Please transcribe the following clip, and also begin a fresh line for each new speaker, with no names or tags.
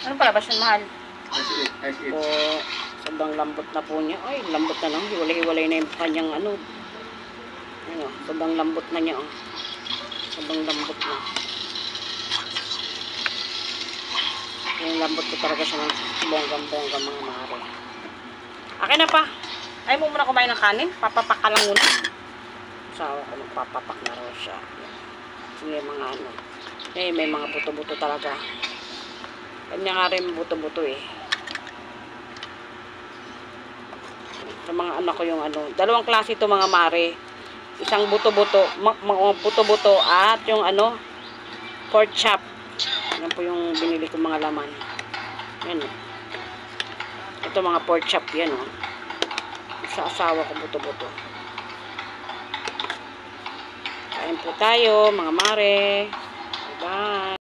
Ano palabas yun, mahal?
Po, sobrang lambot na po niya. Ay, lambot na lang. Hiwalay-hiwalay na yung kanyang ano. Ano, sobrang lambot na niya. Oh. Sobrang lambot na. Yung lambot ko talaga siya ng bonggang-bongga mga mare. Akin na pa.
Ay mo muna kumain ng kanin? Papapak ka lang muna.
Sawa ko magpapapak na raw siya. Sige mga ano. Eh, may mga buto-buto talaga. Kanya nga rin buto-buto eh. Sa mga anak ko yung ano. Dalawang klase ito mga mare. Isang buto-buto. Mga buto-buto at yung ano. Pork chop. Yan po yung binili ko mga laman. Yan o. Ito mga pork chop yan o. Sa asawa ko buto-buto. Kain po tayo mga mare. Bye.